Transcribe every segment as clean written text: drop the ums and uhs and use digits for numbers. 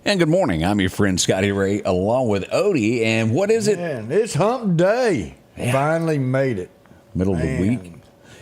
And good morning. I'm your friend Scotty Ray, along with Odie. And what is it? Man, it's hump day. Yeah. Finally made it. Middle of the week.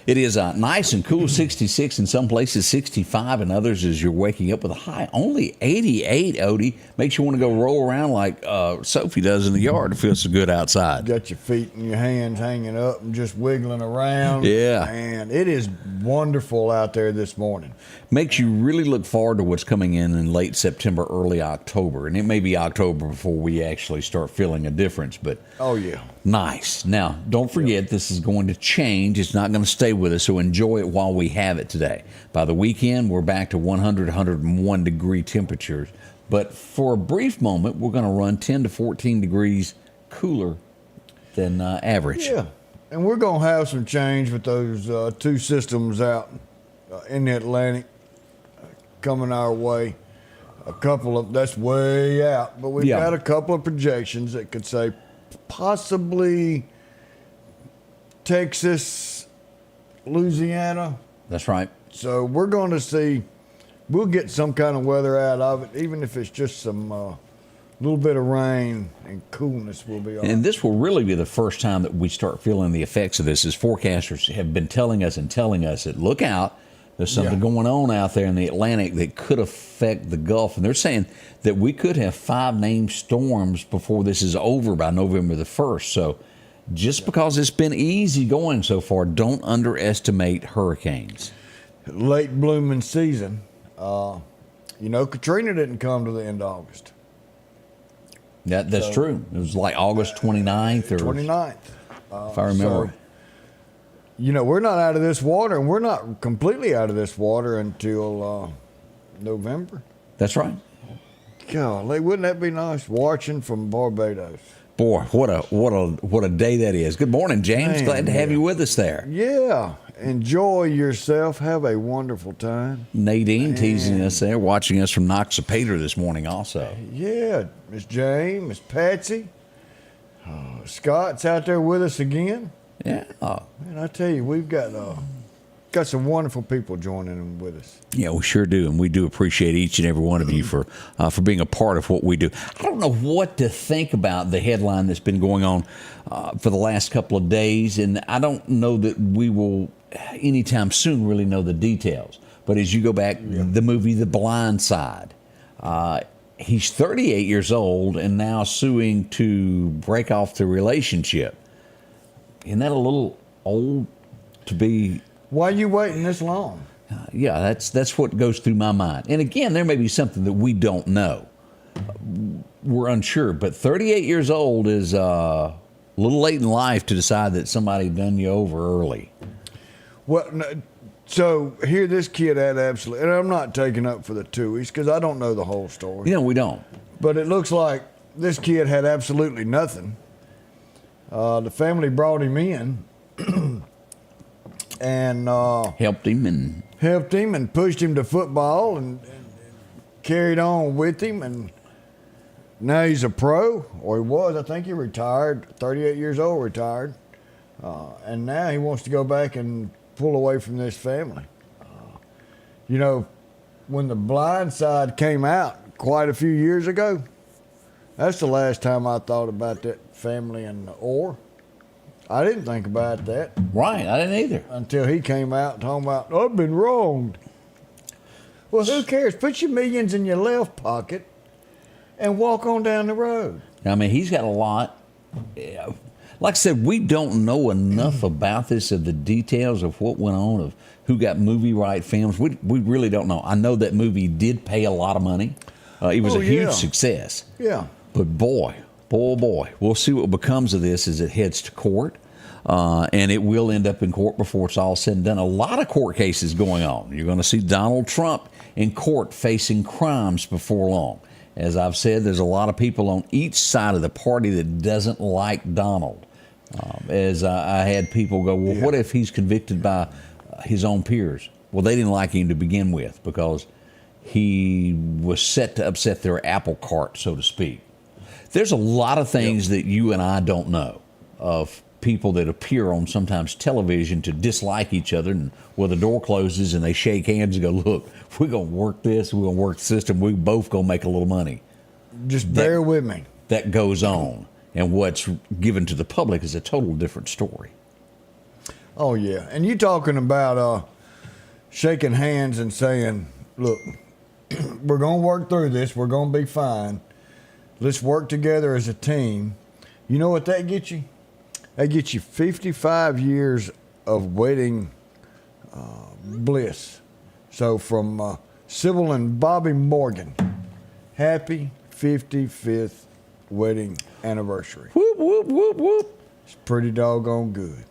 It is nice and cool, 66 in some places, 65 in others as you're waking up with a high only 88, Odie. Makes you want to go roll around like Sophie does in the yard. It feels so good outside. Got your feet and your hands hanging up and just wiggling around. Yeah. Man, it is wonderful out there this morning. Makes you really look forward to what's coming in late September, early October. And it may be October before we actually start feeling a difference. But oh, yeah. Nice. Now, don't forget, this is going to change. It's not going to stay with us, so enjoy it while we have it today. By the weekend, we're back to 100, 101 degree temperatures. But for a brief moment, we're going to run 10 to 14 degrees cooler than average. Yeah, and we're going to have some change with those two systems out in the Atlantic coming our way. A couple of, that's way out, but we've got a couple of projections that could say possibly Texas, Louisiana. That's right. So we're going to see, we'll get some kind of weather out of it, even if it's just some little bit of rain and coolness will be all right. And this will really be the first time that we start feeling the effects of this, as forecasters have been telling us that look out, there's something going on out there in the Atlantic that could affect the Gulf. And they're saying that we could have 5 named storms before this is over by November the 1st. So just because it's been easy going so far, don't underestimate hurricanes. Late blooming season. Katrina didn't come to the end of August. That's true. It was like August 29th or 29th. If I remember. We're not out of this water, and we're not completely out of this water until November. That's right. Golly, wouldn't that be nice watching from Barbados? Boy, what a day that is. Good morning, James. Man, glad to have you with us there. Yeah. Enjoy yourself. Have a wonderful time. Nadine teasing us there, watching us from Noxapater this morning also. Yeah. Miss Jane, Miss Patsy. Scott's out there with us again. Yeah. Man, I tell you, we've got some wonderful people joining in with us. Yeah, we sure do, and we do appreciate each and every one of you for being a part of what we do. I don't know what to think about the headline that's been going on for the last couple of days, and I don't know that we will anytime soon really know the details. But as you go back, the movie The Blind Side, he's 38 years old and now suing to break off the relationship. Isn't that a little old to be? Why are you waiting this long? Yeah, that's what goes through my mind. And again, there may be something that we don't know. We're unsure. But 38 years old is a little late in life to decide that somebody done you over early. Well, so here this kid had absolutely, and I'm not taking up for the Tuohys because I don't know the whole story. We don't. But it looks like this kid had absolutely nothing. The family brought him in and helped him and pushed him to football and carried on with him. And now he's a pro, or he was. I think he retired, 38 years old, retired. And now he wants to go back and pull away from this family. When The Blind Side came out quite a few years ago, that's the last time I thought about that family in the Orr. I didn't think about that. Right, I didn't either. Until he came out talking about, I've been wronged. Well, who cares? Put your millions in your left pocket and walk on down the road. I mean, he's got a lot. Like I said, we don't know enough about this, of the details of what went on, of who got movie right films. We really don't know. I know that movie did pay a lot of money. It was a huge success. Yeah. But boy, we'll see what becomes of this as it heads to court. and it will end up in court before it's all said and done. A lot of court cases going on. You're going to see Donald Trump in court facing crimes before long. As I've said, there's a lot of people on each side of the party that doesn't like Donald. As I had people go, well, what if he's convicted by his own peers? Well, they didn't like him to begin with because he was set to upset their apple cart, so to speak. There's a lot of things that you and I don't know of people that appear on sometimes television to dislike each other, and well, the door closes and they shake hands and go, look, we're going to work this, we're going to work the system, we both going to make a little money. Just bear with me. That goes on, and what's given to the public is a total different story. Oh, yeah. And you talking about shaking hands and saying, look, we're going to work through this. We're going to be fine. Let's work together as a team. You know what that gets you? That gets you 55 years of wedding bliss. So from Sybil and Bobby Morgan, happy 55th wedding anniversary. Whoop, whoop, whoop, whoop. It's pretty doggone good.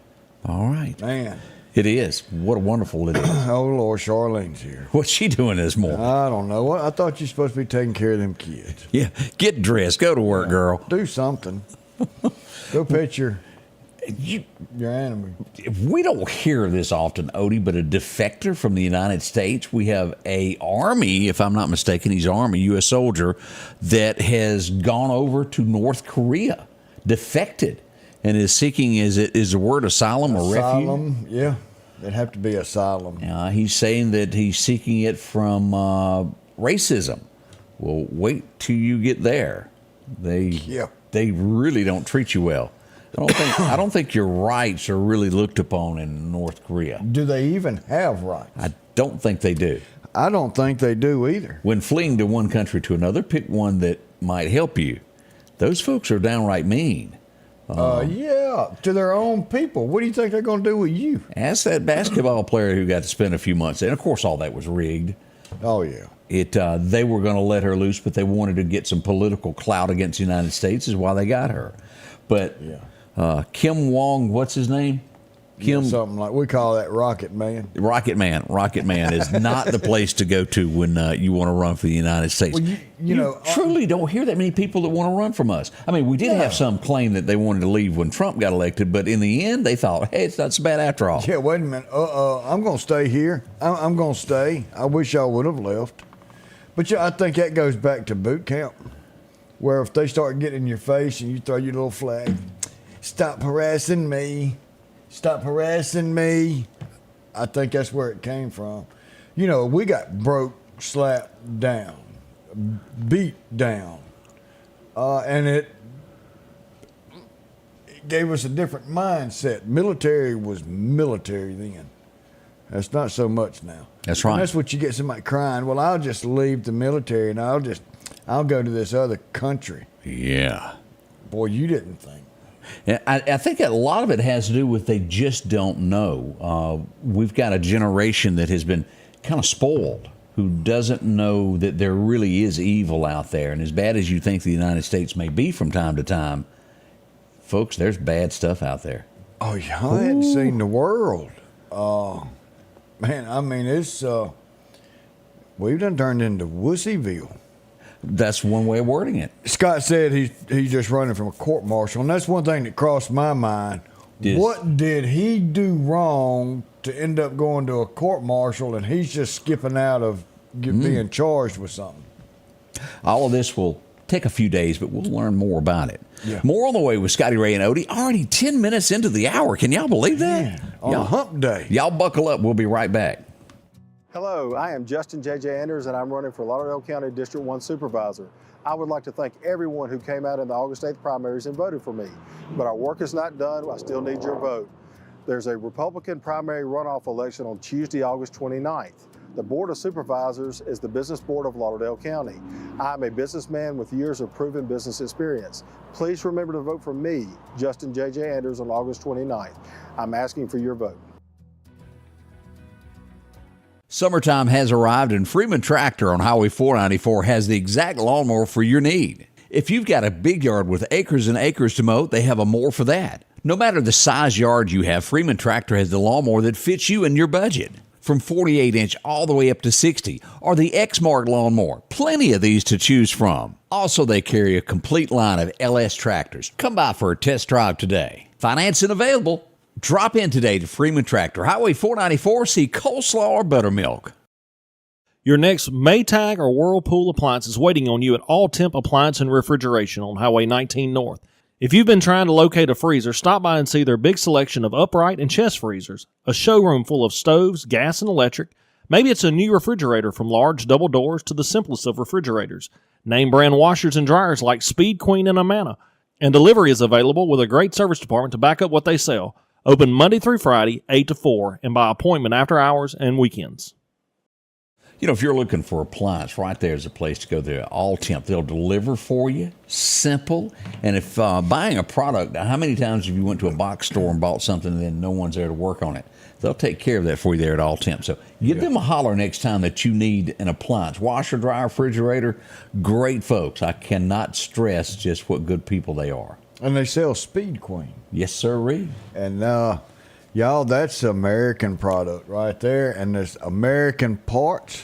All right. Man. It is. What a wonderful it is. Oh, Lord, Charlene's here. What's she doing this morning? I don't know. I thought you were supposed to be taking care of them kids. Yeah, get dressed. Go to work, girl. Do something. Go pet your animal. We don't hear this often, Odie, but a defector from the United States. We have a Army, if I'm not mistaken, he's Army, U.S. soldier, that has gone over to North Korea, defected, and is seeking, is the word asylum or refuge? Asylum, yeah. It'd have to be asylum. He's saying that he's seeking it from racism. Well, wait till you get there. They really don't treat you well. I don't think your rights are really looked upon in North Korea. Do they even have rights? I don't think they do. I don't think they do either. When fleeing to one country to another, pick one that might help you. Those folks are downright mean. Yeah, to their own people. What do you think they're going to do with you? Ask that basketball player who got to spend a few months. And, of course, all that was rigged. Oh, yeah. They were going to let her loose, but they wanted to get some political clout against the United States is why they got her. But Kim Wong, what's his name? Kim, something like, we call that Rocket Man. Rocket Man is not the place to go to when you want to run for the United States. Well, you know, truly don't hear that many people that want to run from us. I mean, we did have some claim that they wanted to leave when Trump got elected, but in the end, they thought, hey, it's not so bad after all. Yeah, wait a minute. I'm going to stay here. I'm going to stay. I wish I would have left. But I think that goes back to boot camp, where if they start getting in your face and you throw your little flag, stop harassing me. Stop harassing me. I think that's where it came from. You know, we got broke, slapped down, beat down, and it gave us a different mindset. Military was military then. That's not so much now. That's right. And that's what you get somebody crying, well, I'll just leave the military and I'll go to this other country. Yeah. Boy, you didn't think. I think a lot of it has to do with they just don't know. We've got a generation that has been kind of spoiled, who doesn't know that there really is evil out there. And as bad as you think the United States may be from time to time, folks, there's bad stuff out there. Oh, y'all hadn't seen the world. Man, I mean, it's we've done turned into Wussyville. That's one way of wording it. Scott said he's just running from a court martial, and that's one thing that crossed my mind. What did he do wrong to end up going to a court martial, and he's just skipping out of being charged with something? All of this will take a few days, but we'll learn more about it. Yeah. More on the way with Scotty Ray and Odie. Already 10 minutes into the hour. Can y'all believe that? Man, on a hump day. Y'all buckle up. We'll be right back. Hello, I am Justin J.J. Anders, and I'm running for Lauderdale County District 1 Supervisor. I would like to thank everyone who came out in the August 8th primaries and voted for me. But our work is not done. I still need your vote. There's a Republican primary runoff election on Tuesday, August 29th. The Board of Supervisors is the business board of Lauderdale County. I'm a businessman with years of proven business experience. Please remember to vote for me, Justin J.J. Anders, on August 29th. I'm asking for your vote. Summertime has arrived, and Freeman Tractor on Highway 494 has the exact lawnmower for your need. If you've got a big yard with acres and acres to mow, they have a mower for that. No matter the size yard you have, Freeman Tractor has the lawnmower that fits you and your budget. From 48-inch all the way up to 60, or the X-Mark lawnmower. Plenty of these to choose from. Also, they carry a complete line of LS tractors. Come by for a test drive today. Financing available. Drop in today to Freeman Tractor, Highway 494, see coleslaw or buttermilk. Your next Maytag or Whirlpool appliance is waiting on you at All Temp Appliance and Refrigeration on Highway 19 North. If you've been trying to locate a freezer, stop by and see their big selection of upright and chest freezers, a showroom full of stoves, gas, and electric. Maybe it's a new refrigerator from large double doors to the simplest of refrigerators. Name brand washers and dryers like Speed Queen and Amana. And delivery is available with a great service department to back up what they sell. Open Monday through Friday, 8 to 4, and by appointment after hours and weekends. You know, if you're looking for appliance, right there's a place to go there. All Temp. They'll deliver for you. Simple. And if buying a product, how many times have you went to a box store and bought something and then no one's there to work on it? They'll take care of that for you there at All Temp. So give them a holler next time that you need an appliance. Washer, dryer, refrigerator, great folks. I cannot stress just what good people they are. And they sell Speed Queen. Yes, sir. And y'all, that's American product right there. And there's American parts.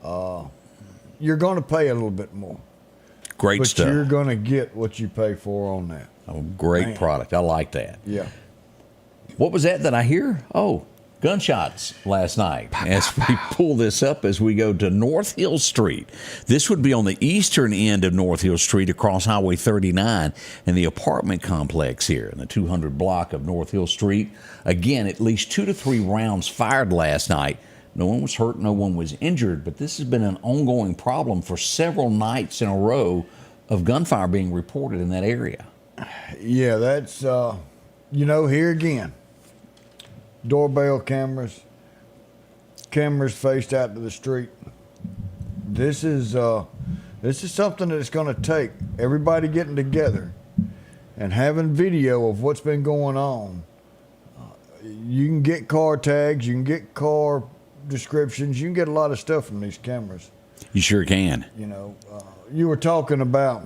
You're going to pay a little bit more. Great stuff. But you're going to get what you pay for on that. Oh, great product. I like that. Yeah. What was that I hear? Oh, gunshots last night. As we pull this up as we go to North Hill Street. This would be on the eastern end of North Hill Street across Highway 39 and the apartment complex here in the 200 block of North Hill Street. Again, at least 2 to 3 rounds fired last night. No one was hurt, no one was injured, but this has been an ongoing problem for several nights in a row of gunfire being reported in that area. Yeah, that's, here again, doorbell cameras faced out to the street. This is something that it's going to take everybody getting together and having video of what's been going on. You can get car tags, you can get car descriptions, you can get a lot of stuff from these cameras. You sure can. You were talking about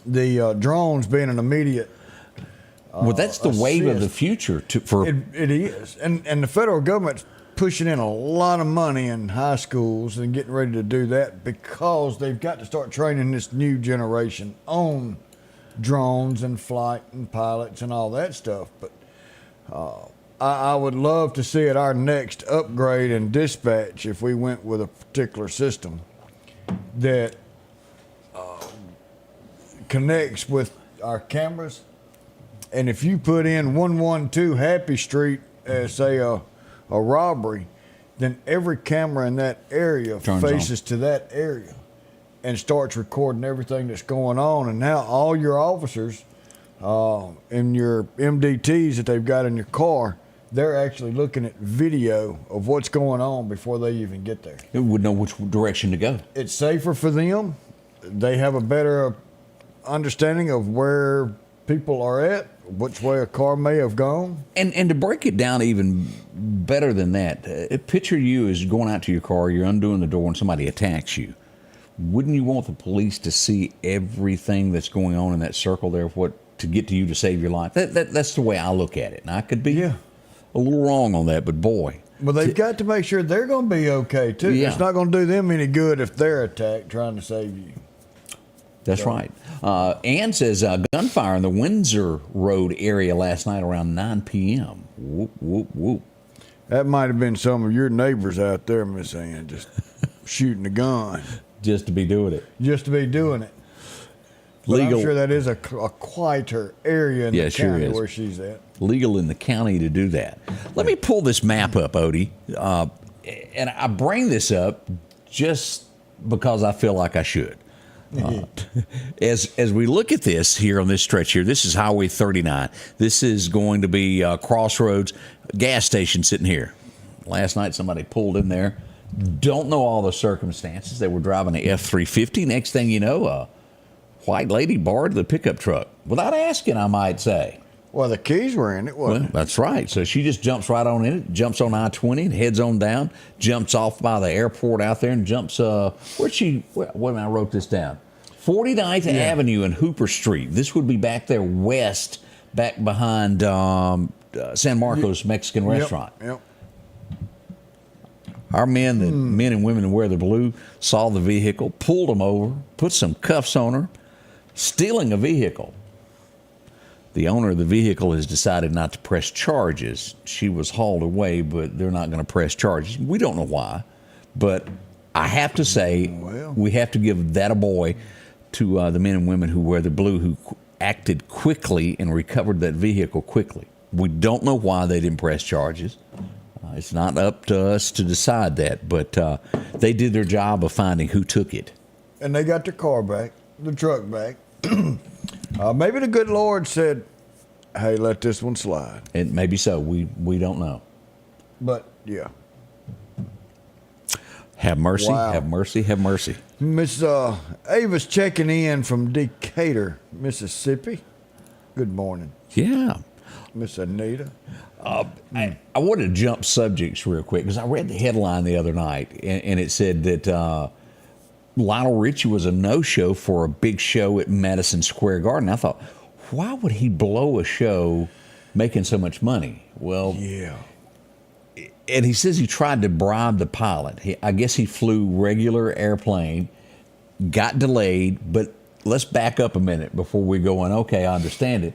the drones being an immediate well, that's the wave of the future. It is. And the federal government's pushing in a lot of money in high schools and getting ready to do that because they've got to start training this new generation on drones and flight and pilots and all that stuff. But I would love to see at our next upgrade in dispatch if we went with a particular system that connects with our cameras. And if you put in 112 Happy Street as, say, a robbery, then every camera in that area faces to that area and starts recording everything that's going on. And now all your officers and your MDTs that they've got in your car, they're actually looking at video of what's going on before they even get there. It would know which direction to go. It's safer for them. They have a better understanding of where people are at, which way a car may have gone. And to break it down even better than that, picture you as going out to your car, you're undoing the door and somebody attacks you. Wouldn't you want the police to see everything that's going on in that circle there to get to you to save your life? That's the way I look at it. And I could be a little wrong on that, but boy. Well, they've got to make sure they're going to be okay, too. Yeah. It's not going to do them any good if they're attacked trying to save you. That's right. Ann says gunfire in the Windsor Road area last night around 9 p.m. Whoop, whoop, whoop. That might have been some of your neighbors out there, Miss Ann, just shooting a gun. Just to be doing it. Just to be doing it. But I'm sure that is a quieter area in the county where she's at. Legal in the county to do that. Let me pull this map up, Odie. And I bring this up just because I feel like I should. As we look at this here on this stretch here, this is Highway 39. This is going to be Crossroads gas station sitting here. Last night somebody pulled in there. Don't know all the circumstances. They were driving a F-350. Next thing you know, a white lady borrowed the pickup truck without asking, I might say. Well, the keys were in it, wasn't it? That's right. So she just jumps right on in it, jumps on I-20 and heads on down, jumps off by the airport out there and jumps, I wrote this down. 49th Avenue and Hooper Street. This would be back there west back behind San Marcos Mexican restaurant. Yep. Our men and women who wear the blue saw the vehicle, pulled them over, put some cuffs on her, stealing a vehicle. The owner of the vehicle has decided not to press charges. She was hauled away, but they're not going to press charges. We don't know why, but I have to say we have to give that a boy to the men and women who wear the blue who acted quickly and recovered that vehicle quickly. We don't know why they didn't press charges. It's not up to us to decide that, but they did their job of finding who took it. And they got their car back, the truck back. Maybe the good Lord said, hey, let this one slide. And maybe so. We don't know. But, yeah. Have mercy, Wow. have mercy, have mercy. Miss Ava's checking in from Decatur, Mississippi. Good morning, Yeah. Miss Anita. I want to jump subjects real quick because I read the headline the other night, and it said that Lionel Richie was a no-show for a big show at Madison Square Garden. I thought, why would he blow a show making so much money? Well, Yeah. and he says he tried to bribe the pilot. I guess he flew regular airplane, got delayed, but let's back up a minute before we go on. Okay, I understand it.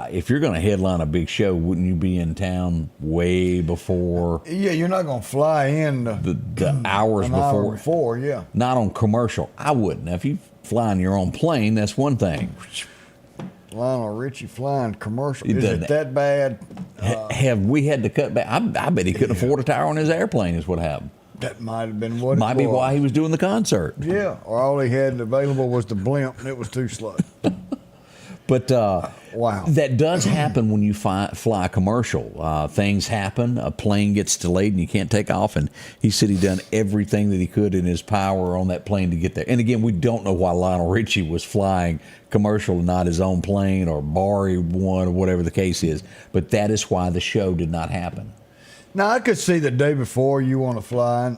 If you're going to headline a big show, wouldn't you be in town way before Yeah, you're not going to fly in the hours an hour before? before, yeah. Not on commercial. I wouldn't. Now, if you fly in your own plane, that's one thing. Lionel Richie flying commercial. He Is done it that bad? Have we had to cut back? I bet he couldn't afford a tire on his airplane is what happened. That might have been what Might it be was. why he was doing the concert. Yeah, or all he had available was the blimp, and it was too slow. But Wow. that does happen when you fly commercial. Things happen. A plane gets delayed and you can't take off. And he said he done everything that he could in his power on that plane to get there. And again, we don't know why Lionel Richie was flying commercial and not his own plane or borrow one or whatever the case is. But that is why the show did not happen. Now, I could see the day before you want to fly.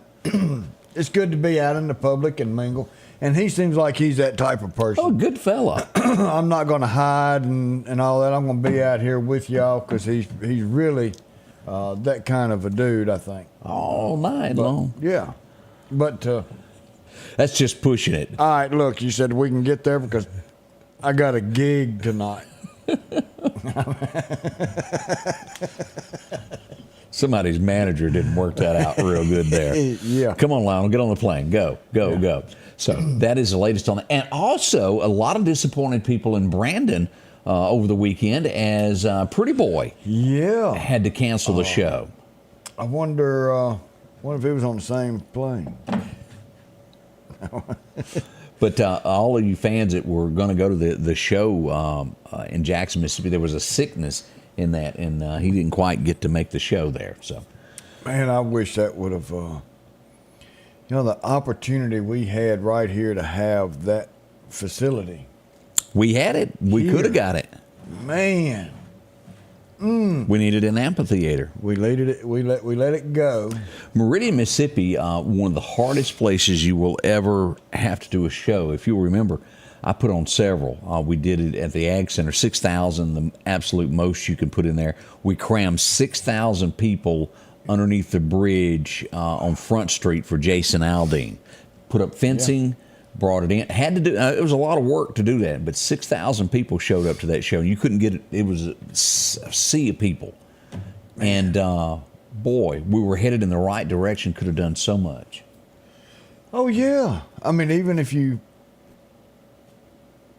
It's good to be out in the public and mingle. And he seems like he's that type of person. Oh, good fella. I'm not going to hide and all that. I'm going to be out here with y'all because he's really that kind of a dude, I think. All night long. Yeah. But, That's just pushing it. all right, look, you said we can get there because I got a gig tonight. Somebody's manager didn't work that out real good there. Yeah. Come on, Lionel, get on the plane. Go. So that is the latest on that. And also, a lot of disappointed people in Brandon over the weekend as Pretty Boy Yeah. had to cancel the show. I wonder if he was on the same plane. But all of you fans that were going to go to the show in Jackson, Mississippi, there was a sickness in that, and he didn't quite get to make the show there. So, Man, I wish that would have, the opportunity we had right here to have that facility. we had it. We Here. could have got it. Man, We needed an amphitheater. we let it go. Meridian, Mississippi, one of the hardest places you will ever have to do a show. If you'll remember, I put on several. We did it at the Ag Center, 6,000, the absolute most you can put in there. We crammed 6,000 people underneath the bridge on Front Street for Jason Aldean. Put up fencing, brought it in. Had to do. It was a lot of work to do that, but 6,000 people showed up to that show. You couldn't get it. It was a sea of people, and boy, we were headed in the right direction. Could have done so much. Oh, yeah. I mean, even if you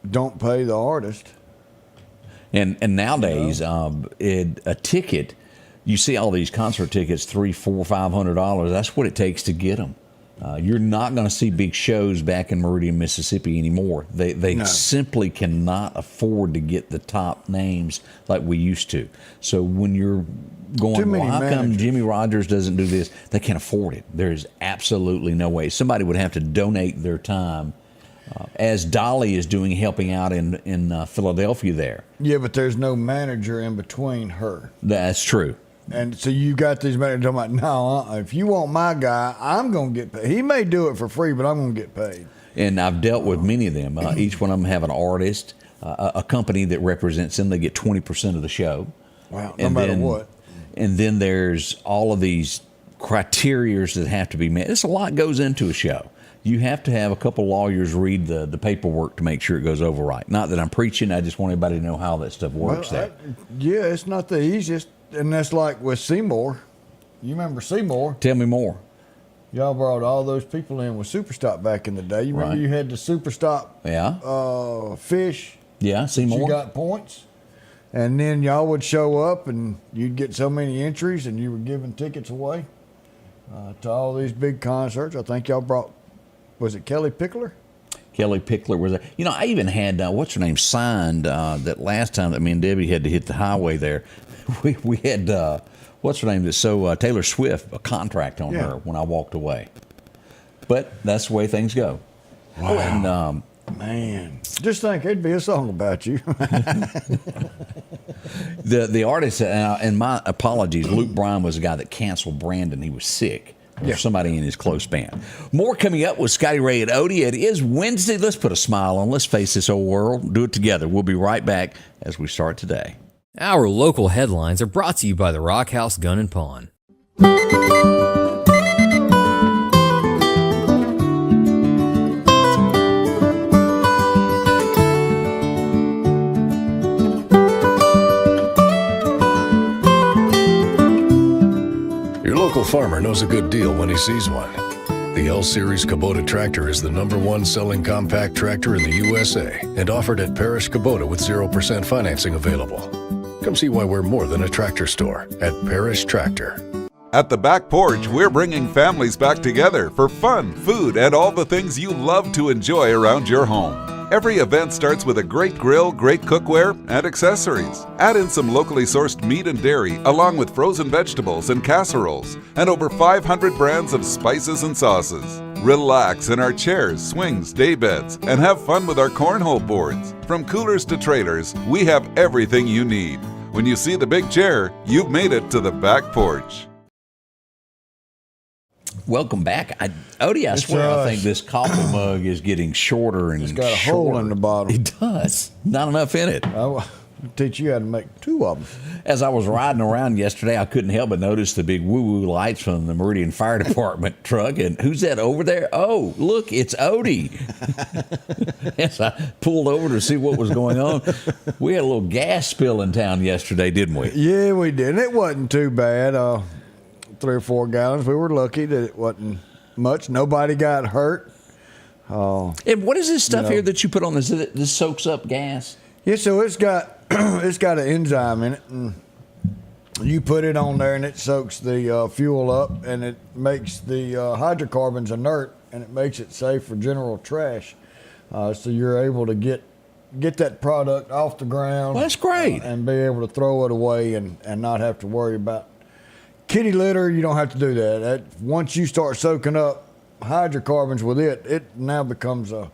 don't pay the artist. And nowadays, a ticket, you see all these concert tickets, $300, $400, $500. That's what it takes to get them. You're not going to see big shows back in Meridian, Mississippi anymore. They No. simply cannot afford to get the top names like we used to. So when you're Too going, many well, how come managers. Jimmy Rogers doesn't do this? They can't afford it. There's absolutely no way. Somebody would have to donate their time, as Dolly is doing, helping out in Philadelphia there. Yeah, but there's no manager in between her. That's true. And so you got these managers talking about, no, if you want my guy, I'm going to get paid. He may do it for free, but I'm going to get paid. And I've dealt with many of them. Each one of them have an artist. a company that represents them. They get 20% of the show. Wow, no matter what. And then there's all of these criterias that have to be met. There's a lot goes into a show. You have to have a couple lawyers read the paperwork to make sure it goes over right. Not that I'm preaching. I just want everybody to know how that stuff works there. Yeah, it's not the easiest. And that's like with Seymour. You remember Seymour? Tell me more. Y'all brought all those people in with Superstop back in the day. You remember Right. you had the Superstop fish. Yeah, Seymour. You got points. And then y'all would show up and you'd get so many entries and you were giving tickets away to all these big concerts. I think y'all brought, was it Kelly Pickler? Kelly Pickler was there. You know, I even had, what's her name, signed that last time that me and Debbie had to hit the highway there. We had, what's her name, that's so Taylor Swift, a contract on her when I walked away. But that's the way things go. Wow. Oh, and, man, just think it'd be a song about you. the artist, and my apologies, Luke Bryan was the guy that canceled Brandon. He was sick. Or somebody in his close band. More coming up with Scotty Ray and Odie. It is Wednesday. Let's put a smile on. Let's face this old world. Do it together. We'll be right back as we start today. Our local headlines are brought to you by the Rock House Gun and Pawn. Your local farmer knows a good deal when he sees one. The L-Series Kubota tractor is the #1 selling compact tractor in the USA and offered at Parish Kubota with 0% financing available. Come see why we're more than a tractor store at Parish Tractor. At the Back Porch, we're bringing families back together for fun, food, and all the things you love to enjoy around your home. Every event starts with a great grill, great cookware, and accessories. Add in some locally sourced meat and dairy, along with frozen vegetables and casseroles, and over 500 brands of spices and sauces. Relax in our chairs, swings, day beds, and have fun with our cornhole boards. From coolers to trailers, we have everything you need. When you see the big chair, you've made it to the Back Porch. Welcome back. Odie, I swear I think this coffee mug is getting shorter and It's got a shorter. hole in the bottom. It does. Not enough in it. I'll teach you how to make 2 of them. As I was riding around yesterday, I couldn't help but notice the big woo-woo lights from the Meridian Fire Department truck. And who's that over there? Oh, look, it's Odie. As I pulled over to see what was going on, we had a little gas spill in town yesterday, didn't we? Yeah, we did. And it wasn't too bad. 3 or 4 gallons. We were lucky that it wasn't much. Nobody got hurt. And what is this stuff here that you put on this? This soaks up gas? Yeah, so it's got it's got an enzyme in it, and you put it on there, and it soaks the fuel up, and it makes the hydrocarbons inert, and it makes it safe for general trash. So you're able to get that product off the ground. Well, that's great. And be able to throw it away and not have to worry about kitty litter. You don't have to do that. Once you start soaking up hydrocarbons with it, it now becomes a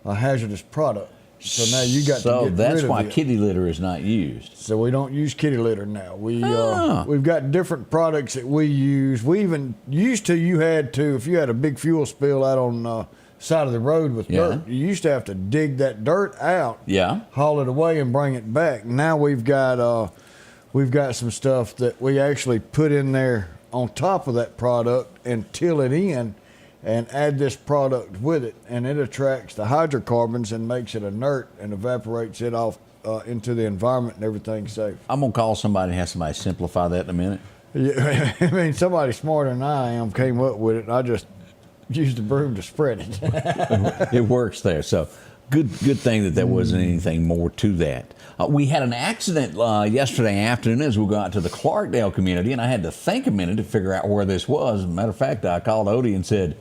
hazardous product. So now you got to get rid of it. So that's why kitty litter is not used. So we don't use kitty litter now. We've got different products that we use. We even used to. You had to, if you had a big fuel spill out on the side of the road with dirt, you used to have to dig that dirt out, haul it away, and bring it back. Now we've got some stuff that we actually put in there on top of that product and till it in and add this product with it, and it attracts the hydrocarbons and makes it inert and evaporates it off into the environment, and everything's safe. I'm going to call somebody and have somebody simplify that in a minute. Yeah, I mean, somebody smarter than I am came up with it, and I just used the broom to spread it. It works there. So good thing that there wasn't anything more to that. We had an accident yesterday afternoon as we got to the Clarkdale community, and I had to think a minute to figure out where this was. As a matter of fact, I called Odie and said,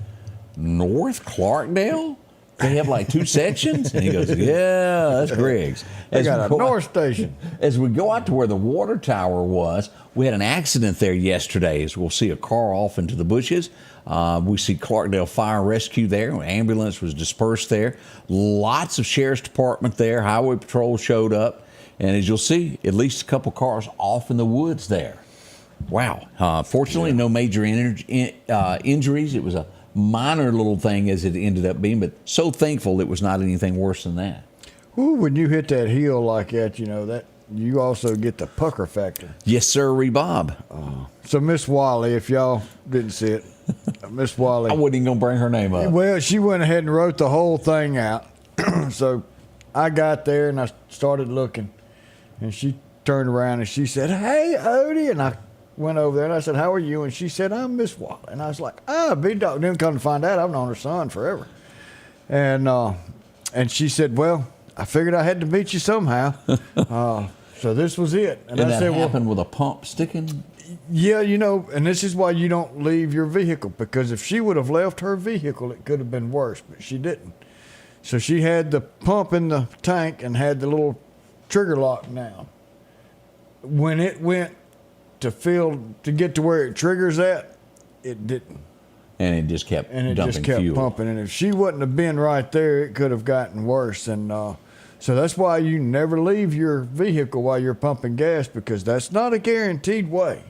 North Clarkdale? They have like 2 sections? And he goes, yeah, that's Greg's. They got a north station. As we go out to where the water tower was, we had an accident there yesterday. As we'll see a car off into the bushes. We see Clarkdale Fire Rescue there. An ambulance was dispersed there. Lots of sheriff's department there. Highway patrol showed up. And as you'll see, at least a couple cars off in the woods there. Wow. Fortunately, no major injuries. It was a minor little thing as it ended up being, but so thankful it was not anything worse than that. Ooh, when you hit that hill like that, that you also get the pucker factor. Yes, sir, Bob. So Miss Wally, if y'all didn't see it, Miss Wally. I wasn't even going to bring her name up. Well, she went ahead and wrote the whole thing out. So I got there and I started looking, and she turned around and she said, "Hey, Odie," and I went over there and I said, "How are you?" And she said, "I'm Miss Wally." And I was like, big dog. Didn't come to find out I've known her son forever. And she said, "Well, I figured I had to meet you somehow." So this was it. And I said, happened with a pump sticking? Yeah, and this is why you don't leave your vehicle, because if she would have left her vehicle, it could have been worse, but she didn't. So she had the pump in the tank and had the little trigger lock down. When it went to get to where it triggers at, it didn't. And it just kept And it dumping just kept fuel. pumping. And if she wouldn't have been right there, it could have gotten worse. And so that's why you never leave your vehicle while you're pumping gas, because that's not a guaranteed way.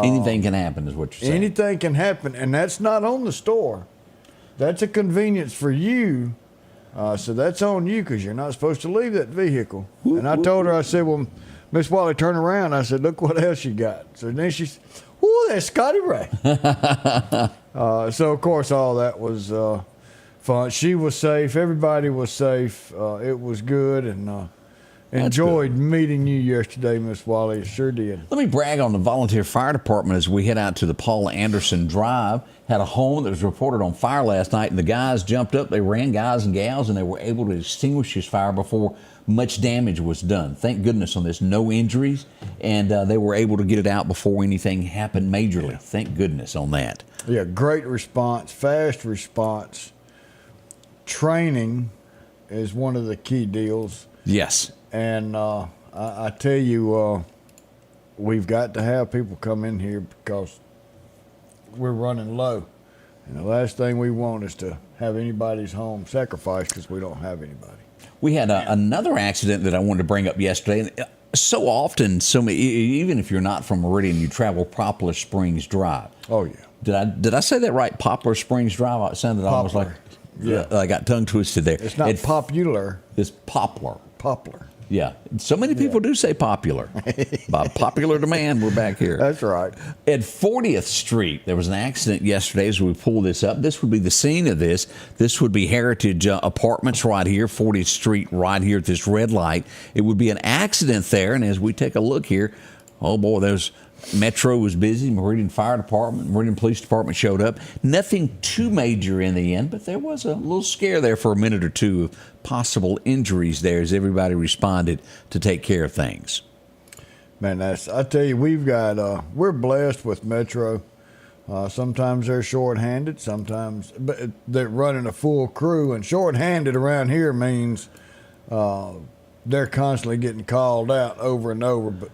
Anything can happen is what you're saying. Anything can happen, and that's not on the store. That's a convenience for you. So that's on you, because you're not supposed to leave that vehicle. And I told her, I said, "Well, Miss Wally, turn around." I said, "Look what else you got." So then she said, "Ooh, that's Scotty Ray." So, of course, all that was fun. She was safe. Everybody was safe. It was good, and enjoyed meeting you yesterday, Miss Wally. Sure did. Let me brag on the volunteer fire department as we head out to the Paul Anderson Drive. Had a home that was reported on fire last night, and the guys jumped up. They ran, guys and gals, and they were able to extinguish this fire before much damage was done. Thank goodness on this. No injuries, and they were able to get it out before anything happened majorly. Thank goodness on that. Yeah, great response, fast response. Training is one of the key deals. Yes. And I tell you, we've got to have people come in here because we're running low. And the last thing we want is to have anybody's home sacrificed because we don't have anybody. We had another accident that I wanted to bring up yesterday. And so often, even if you're not from Meridian, you travel Poplar Springs Drive. Oh, yeah. Did I say that right? Poplar Springs Drive? It sounded almost like I got tongue twisted there. It's not popular. It's Poplar. Poplar. Yeah. So many people do say popular. By popular demand, we're back here. That's right. At 40th Street, there was an accident yesterday as we pull this up. This would be the scene of this. This would be Heritage Apartments right here, 40th Street right here at this red light. It would be an accident there, and as we take a look here, oh boy, there's Metro was busy. Meridian Fire Department, Meridian Police Department showed up. Nothing too major in the end, but there was a little scare there for a minute or two of possible injuries there as everybody responded to take care of things. Man, I tell you, we're blessed with Metro. Sometimes they're short-handed, sometimes but they're running a full crew, and short-handed around here means they're constantly getting called out over and over, but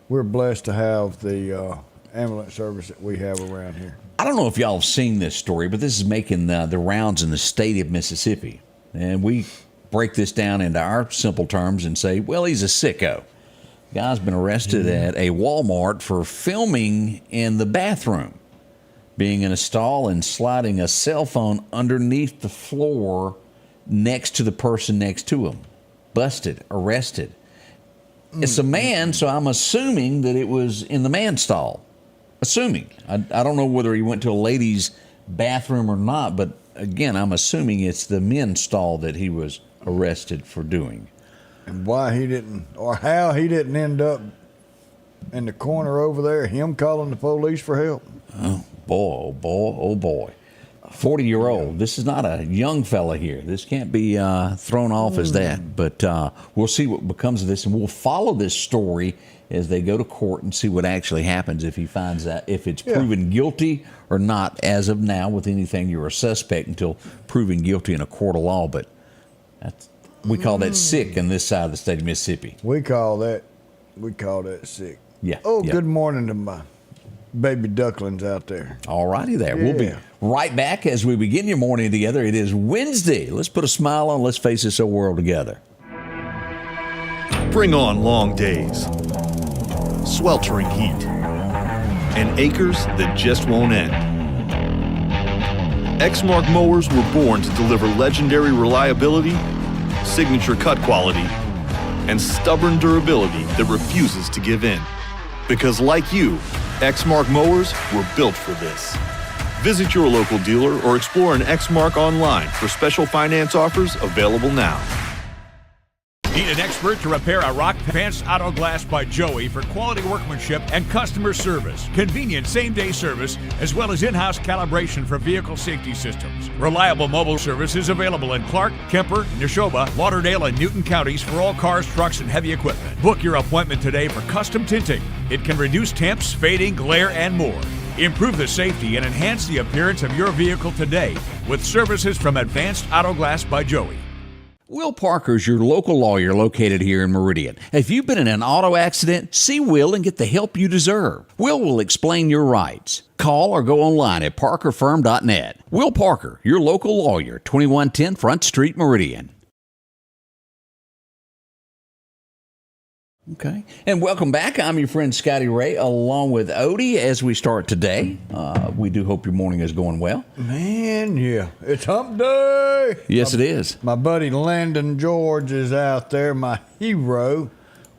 we're blessed to have the ambulance service that we have around here. I don't know if y'all have seen this story, but this is making the rounds in the state of Mississippi. And we break this down into our simple terms and say, well, he's a sicko. Guy's been arrested at a Walmart for filming in the bathroom, being in a stall and sliding a cell phone underneath the floor next to the person next to him. Busted, arrested. It's a man, so I'm assuming that it was in the man stall. Assuming. I don't know whether he went to a ladies' bathroom or not, but again, I'm assuming it's the men's stall that he was arrested for doing. And why he didn't, or how he didn't end up in the corner over there, him calling the police for help. Oh, boy, oh, boy, oh, boy. 40-year-old. This is not a young fella here. This can't be thrown off as that. But we'll see what becomes of this, and we'll follow this story as they go to court and see what actually happens if he finds out if it's proven guilty or not. As of now, with anything, you're a suspect until proven guilty in a court of law. But we call that sick in this side of the state of Mississippi. We call that sick. Yeah. Oh, yeah. Good morning to my baby ducklings out there. All righty there. Yeah. We'll be right back as we begin your morning together. It is Wednesday. Let's put a smile on. Let's face this whole world together. Bring on long days, sweltering heat, and acres that just won't end. Exmark mowers were born to deliver legendary reliability signature cut quality, and stubborn durability that refuses to give in. Because like you, Exmark mowers were built for this. Visit your local dealer or explore an Exmark online for special finance offers available now. Need an expert to repair a rock? Advanced Auto Glass by Joey for quality workmanship and customer service. Convenient same-day service, as well as in-house calibration for vehicle safety systems. Reliable mobile service is available in Clark, Kemper, Neshoba, Lauderdale, and Newton counties for all cars, trucks, and heavy equipment. Book your appointment today for custom tinting. It can reduce temps, fading, glare, and more. Improve the safety and enhance the appearance of your vehicle today with services from Advanced Auto Glass by Joey. Will Parker's your local lawyer located here in Meridian. If you've been in an auto accident, see Will and get the help you deserve. Will explain your rights. Call or go online at parkerfirm.net. Will Parker, your local lawyer, 2110 Front Street, Meridian. Okay, and welcome back. I'm your friend Scotty Ray, along with Odie, as we start today. We do hope your morning is going well. Man, yeah, it's hump day. Yes, it is. My buddy Landon George is out there, my hero,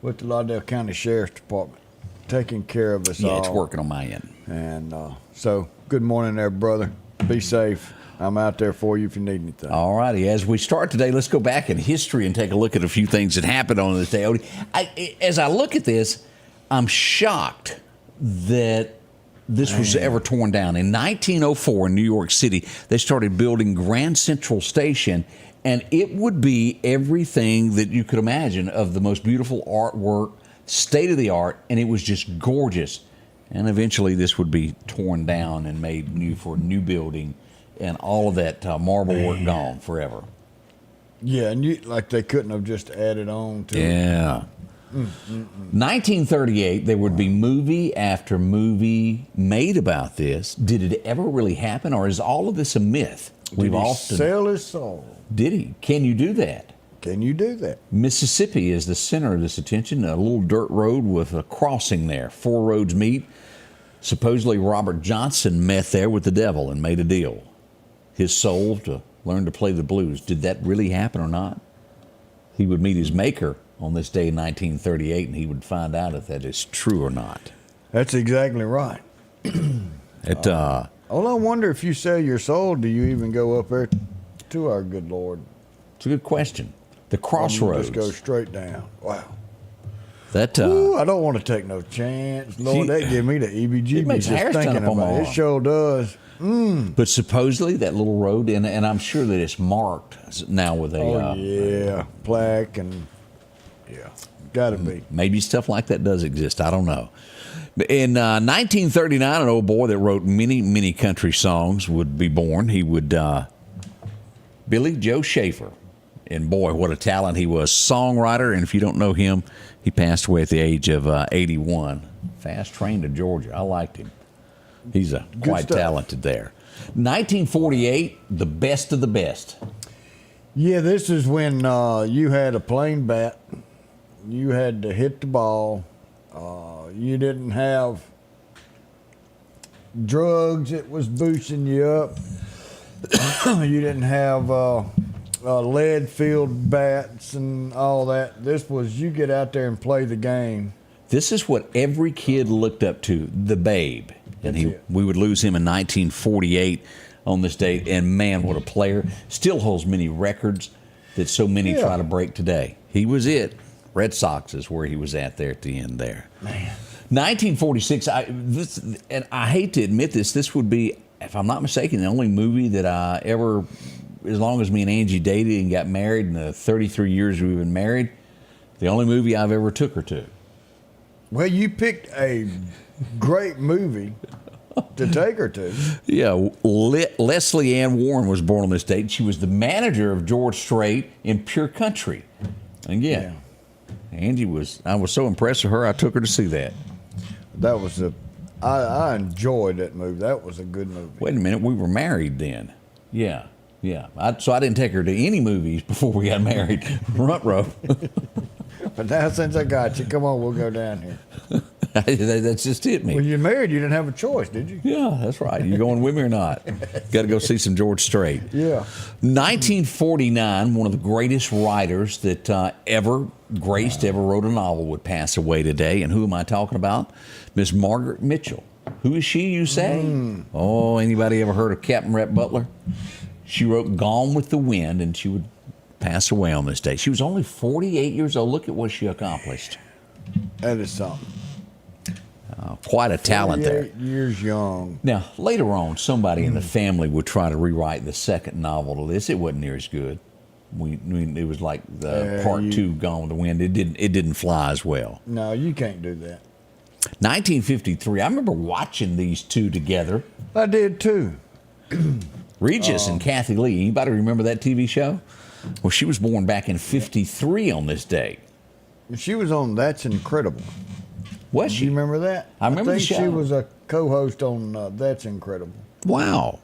with the Lauderdale County Sheriff's Department, taking care of us all. Yeah, it's working on my end. And so, good morning there, brother. Be safe. I'm out there for you if you need anything. All righty. As we start today, let's go back in history and take a look at a few things that happened on this day. Odie, as I look at this, I'm shocked that this was ever torn down. In 1904 in New York City, they started building Grand Central Station, and it would be everything that you could imagine of the most beautiful artwork, state of the art, and it was just gorgeous. And eventually this would be torn down and made new for a new building, and all of that marble work gone forever. Yeah, and like they couldn't have just added on to it. Yeah. 1938, there would be movie after movie made about this. Did it ever really happen, or is all of this a myth? Did he sell his soul? Did he? Can you do that? Can you do that? Mississippi is the center of this attention. A little dirt road with a crossing there. 4 roads meet. Supposedly Robert Johnson met there with the devil and made a deal. His soul to learn to play the blues. Did that really happen or not? He would meet his maker on this day in 1938, and he would find out if that is true or not. That's exactly right. I wonder if you sell your soul, do you even go up there to our good Lord? It's a good question. The crossroads. Just go straight down. Wow. That Ooh, I don't want to take no chance. Lord, that give me the EBGBs it makes just hair thinking stand up on my about it. It arm. sure does. But supposedly that little road, and I'm sure that it's marked now with a plaque and gotta be. Maybe stuff like that does exist. I don't know. In 1939, an old boy that wrote many country songs would be born. He would Billy Joe Schaefer, and boy, what a talent he was, songwriter. And if you don't know him, he passed away at the age of 81. Fast train to Georgia. I liked him. He's quite talented there. 1948, the best of the best. Yeah, this is when you had a plain bat. You had to hit the ball. You didn't have drugs that was boosting you up. You didn't have lead-filled bats and all that. This was you get out there and play the game. This is what every kid looked up to, the Babe. And we would lose him in 1948 on this date. And man, what a player. Still holds many records that so many try to break today. He was it. Red Sox is where he was at there at the end there. Man. 1946, and I hate to admit this would be, if I'm not mistaken, the only movie that I ever, as long as me and Angie dated and got married in the 33 years we've been married, the only movie I've ever took her to. Well, you picked a great movie to take her to. Yeah, Leslie Ann Warren was born on this date. She was the manager of George Strait in Pure Country. And Angie I was so impressed with her, I took her to see that. That was I enjoyed that movie. That was a good movie. Wait a minute, we were married then. Yeah. Yeah. So I didn't take her to any movies before we got married. Front row. But now since I got you, come on, we'll go down here. That's just it, me. When you're married, you didn't have a choice, did you? Yeah, that's right. You going with me or not? Got to go see some George Strait. Yeah. 1949, one of the greatest writers that ever wrote a novel would pass away today. And who am I talking about? Miss Margaret Mitchell. Who is she, you say? Oh, anybody ever heard of Captain Rhett Butler? She wrote Gone with the Wind, and she would pass away on this day. She was only 48 years old. Look at what she accomplished. That is something. Quite a talent there. 48 years young. Now, later on, somebody in the family would try to rewrite the second novel to this. It wasn't near as good. It was like the part 2, Gone with the Wind. It didn't fly as well. No, you can't do that. 1953. I remember watching these two together. I did too. Regis and Kathy Lee. Anybody remember that TV show? Well, she was born back in 53 on this day. She was on That's Incredible. Was Do she? you remember that? I remember the think show. she was a co-host on That's Incredible. Wow.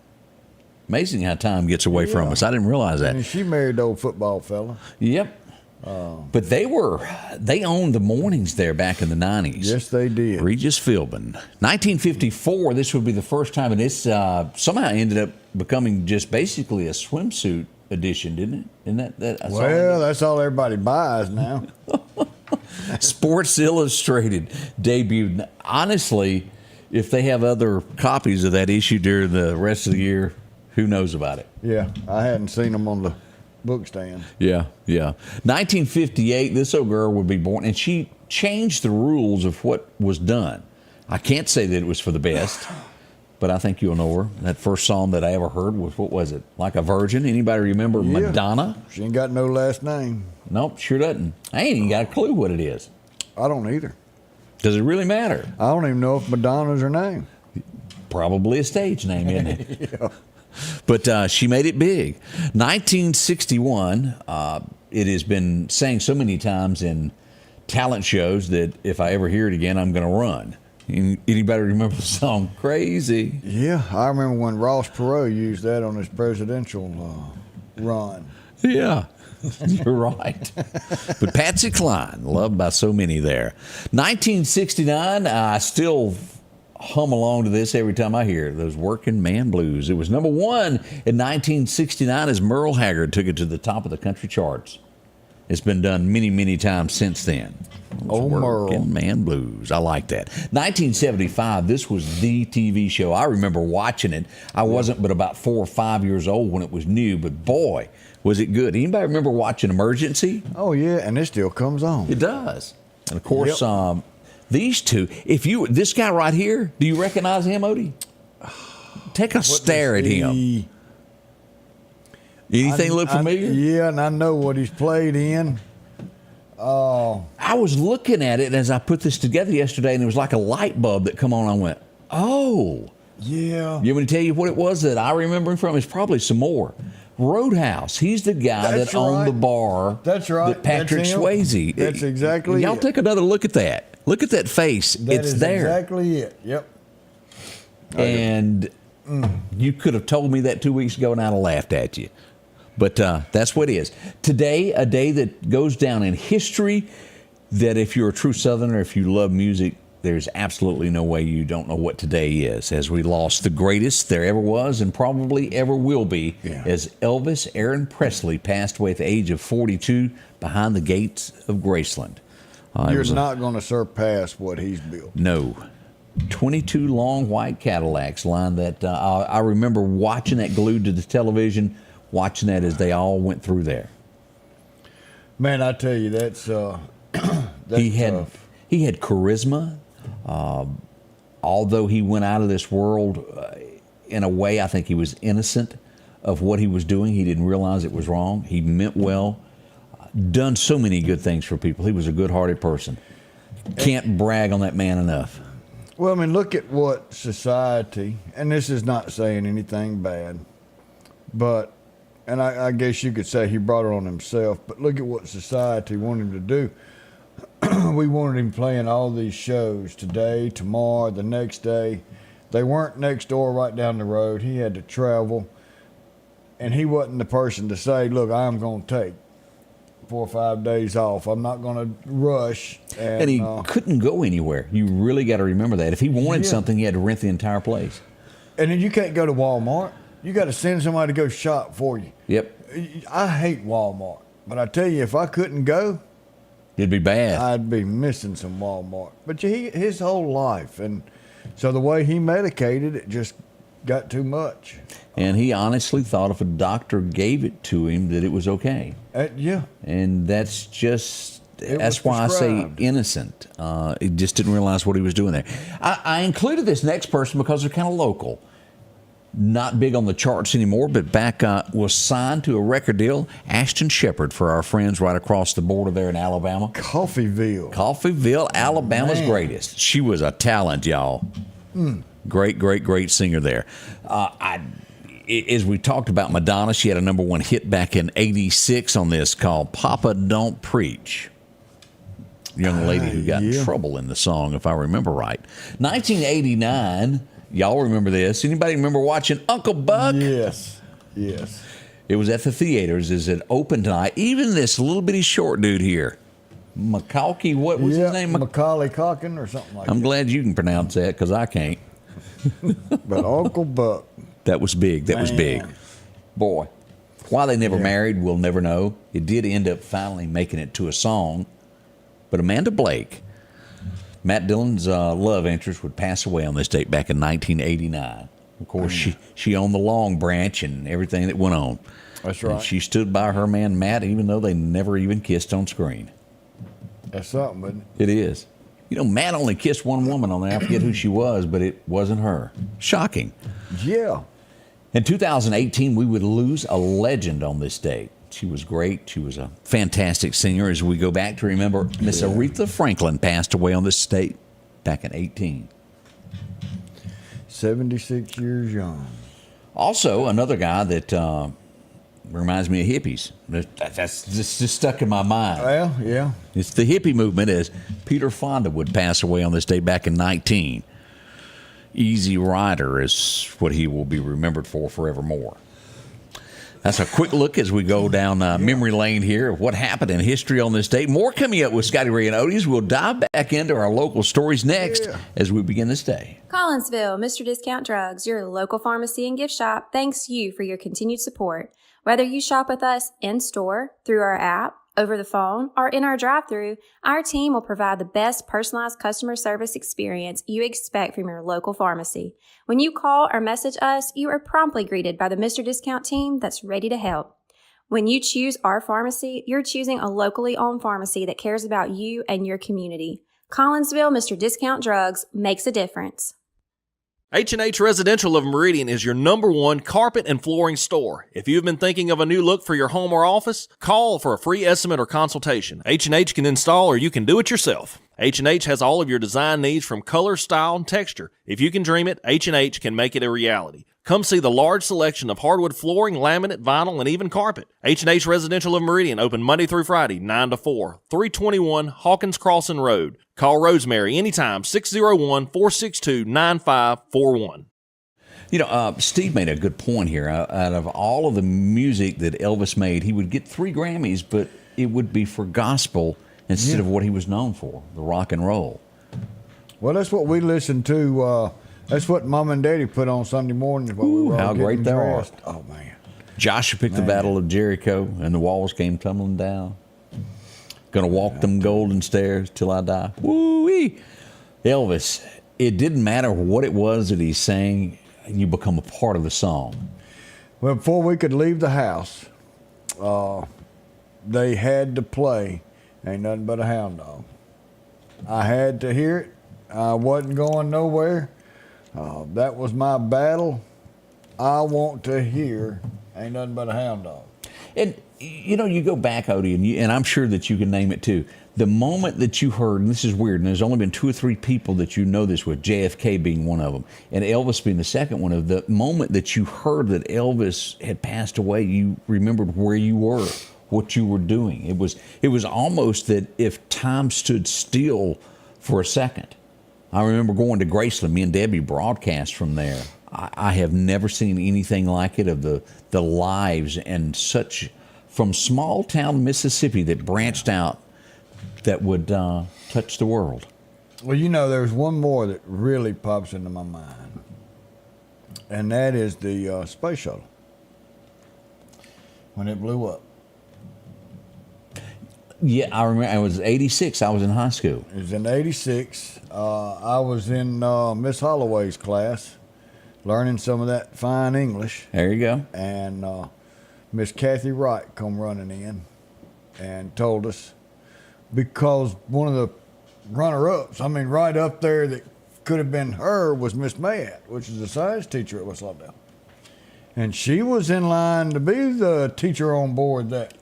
Amazing how time gets away from us. I didn't realize that. And she married the old football fella. Yep. But they owned the mornings there back in the 90s. Yes, they did. Regis Philbin. 1954, this would be the first time, and this somehow ended up becoming just basically a swimsuit edition, didn't it? Isn't that Well, that's all everybody buys now. Sports Illustrated debuted. Honestly, if they have other copies of that issue during the rest of the year, who knows about it? Yeah, I hadn't seen them on the book stand. Yeah. 1958, this old girl would be born, and she changed the rules of what was done. I can't say that it was for the best, but I think you'll know her. That first song that I ever heard was, what was it? Like a Virgin? Anybody remember Madonna? She ain't got no last name. Nope, sure doesn't. I ain't even got a clue what it is. I don't either. Does it really matter? I don't even know if Madonna's her name. Probably a stage name, isn't it? Yeah. But she made it big. 1961, it has been sang so many times in talent shows that if I ever hear it again, I'm going to run. Anybody remember the song Crazy? Yeah, I remember when Ross Perot used that on his presidential run. Yeah, you're right. But Patsy Cline, loved by so many there. 1969, I still hum along to this every time I hear it, those Working Man Blues. It was number 1 in 1969 as Merle Haggard took it to the top of the country charts. It's been done many, many times since then. Oh, Merle. Working Man Blues. I like that. 1975, this was the TV show. I remember watching it. I wasn't but about 4 or 5 years old when it was new, but boy, was it good. Anybody remember watching Emergency? Oh, yeah, and it still comes on. It does. And, of course, these two, this guy right here, do you recognize him, Odie? Take a stare at him. Anything look familiar? Yeah, and I know what he's played in. I was looking at it as I put this together yesterday, and it was like a light bulb that come on. I went, oh. Yeah. You want me to tell you what it was that I remember him from? It's probably some more. Roadhouse. He's the guy that owned the bar. That's right. That Patrick That's him. Swayze. That's exactly Y'all it. take another look at that. Look at that face. That it's is there. exactly it. Yep. And you could have told me that 2 weeks ago, and I'd have laughed at you. But that's what it is. Today, a day that goes down in history, that if you're a true Southerner, if you love music, there's absolutely no way you don't know what today is, as we lost the greatest there ever was and probably ever will be, as Elvis Aaron Presley passed away at the age of 42 behind the gates of Graceland. You're not going to surpass what he's built. No. 22 long white Cadillacs lined that. I remember watching that glued to the television, watching that as they all went through there. Man, I tell you, that's tough. He had charisma. Although he went out of this world in a way, I think he was innocent of what he was doing. He didn't realize it was wrong. He meant well. Done so many good things for people. He was a good-hearted person. Can't brag on that man enough. Well, I mean, look at what society, and this is not saying anything bad, but, and I guess you could say he brought it on himself, but look at what society wanted him to do. We wanted him playing all these shows today, tomorrow, the next day. They weren't next door right down the road. He had to travel. And he wasn't the person to say, look, I'm going to take 4 or 5 days off. I'm not going to rush. And he couldn't go anywhere. You really got to remember that. If he wanted something, he had to rent the entire place. And then you can't go to Walmart. You got to send somebody to go shop for you. Yep. I hate Walmart. But I tell you, if I couldn't go, it'd be bad. I'd be missing some Walmart. But his whole life. And so the way he medicated, it just got too much. And he honestly thought if a doctor gave it to him that it was okay. Yeah. And that's why I say innocent. He just didn't realize what he was doing there. I included this next person because they're kind of local. Not big on the charts anymore, but back was signed to a record deal. Ashton Shepherd for our friends right across the border there in Alabama. Coffeyville, Alabama's greatest. She was a talent, y'all. Great singer there. As we talked about Madonna, she had a #1 hit back in '86 on this called Papa Don't Preach. Young lady who got in trouble in the song, if I remember right. 1989, y'all remember this. Anybody remember watching Uncle Buck? Yes. It was at the theaters as it opened tonight. Even this little bitty short dude here, Macaulay, what was his name? Macaulay Culkin or something like that. I'm glad you can pronounce that because I can't. But Uncle Buck. That was big. That was big. Boy, why they never married, we'll never know. It did end up finally making it to a song. But Amanda Blake, Matt Dillon's love interest, would pass away on this date back in 1989. Of course, she owned the Long Branch and everything that went on. That's right. And she stood by her man Matt, even though they never even kissed on screen. That's something, isn't it? It is. You know, Matt only kissed one woman on there. I forget who she was, but it wasn't her. Shocking. Yeah. In 2018, we would lose a legend on this date. She was great. She was a fantastic singer. As we go back to remember, Miss Aretha Franklin passed away on this date back in 18. 76 years young. Also, another guy that reminds me of hippies. That's just stuck in my mind. Well, yeah. It's the hippie movement, as Peter Fonda would pass away on this day back in 19. Easy Rider is what he will be remembered for forevermore. That's a quick look as we go down memory lane here of what happened in history on this date. More coming up with Scotty Ray and Otis. We'll dive back into our local stories next as we begin this day. Collinsville, Mr. Discount Drugs, your local pharmacy and gift shop, thanks you for your continued support. Whether you shop with us in-store, through our app, over the phone, or in our drive-thru, our team will provide the best personalized customer service experience you expect from your local pharmacy. When you call or message us, you are promptly greeted by the Mr. Discount team that's ready to help. When you choose our pharmacy, you're choosing a locally owned pharmacy that cares about you and your community. Collinsville, Mr. Discount Drugs makes a difference. H&H Residential of Meridian is your #1 carpet and flooring store. If you've been thinking of a new look for your home or office, call for a free estimate or consultation. H&H can install or you can do it yourself. H&H has all of your design needs from color, style, and texture. If you can dream it, H&H can make it a reality. Come see the large selection of hardwood flooring, laminate, vinyl, and even carpet. H&H Residential of Meridian, open Monday through Friday, 9 to 4, 321 Hawkins Crossing Road. Call Rosemary anytime, 601-462-9541. You know, Steve made a good point here. Out of all of the music that Elvis made, he would get 3 Grammys, but it would be for gospel instead of what he was known for, the rock and roll. Well, that's what we listened to. That's what Mom and Daddy put on Sunday morning while we were all how great they are. dressed. Oh, man. Joshua picked the Battle of Jericho, and the walls came tumbling down. Gonna walk them golden stairs till I die. Woo-wee. Elvis, it didn't matter what it was that he sang, you become a part of the song. Well, before we could leave the house, they had to play Ain't Nothing But a Hound Dog. I had to hear it. I wasn't going nowhere. That was my battle. I want to hear Ain't Nothing But a Hound Dog. And, you know, you go back, Odie, and I'm sure that you can name it too. The moment that you heard, and this is weird, and there's only been 2 or 3 people that you know this with, JFK being one of them, and Elvis being the second one of the moment that you heard that Elvis had passed away, you remembered where you were, what you were doing. It was almost that if time stood still for a second. I remember going to Graceland. Me and Debbie broadcast from there. I have never seen anything like it, of the lives and such from small town Mississippi that branched out that would touch the world. Well, there's one more that really pops into my mind, and that is the space shuttle when it blew up. Yeah, I remember. It was 86. I was in high school. It was in 86. I was in Miss Holloway's class learning some of that fine English. There you go. And Miss Kathy Wright come running in and told us, because one of the runner-ups, right up there that could have been her, was Miss Matt, which is a science teacher at West Lawndale. And she was in line to be the teacher on board that.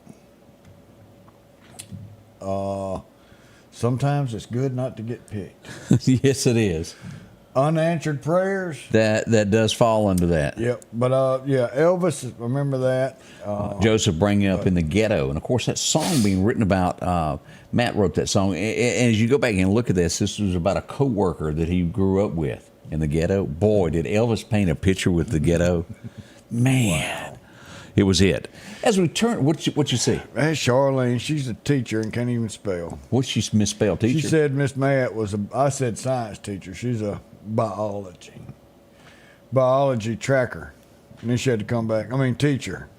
Sometimes it's good not to get picked. Yes, it is. Unanswered prayers. That does fall under that. Yep. But Elvis, remember that. Joseph bringing up in the ghetto. And of course, that song being written about, Matt wrote that song. And as you go back and look at this was about a co-worker that he grew up with in the ghetto. Boy, did Elvis paint a picture with the ghetto. Man. Wow. It was it. As we turn, what you see? That's Charlene. She's a teacher and can't even spell. What's she misspelled teacher? She said Miss Matt was I said science teacher. She's a biology tracker. And then she had to come back. Teacher.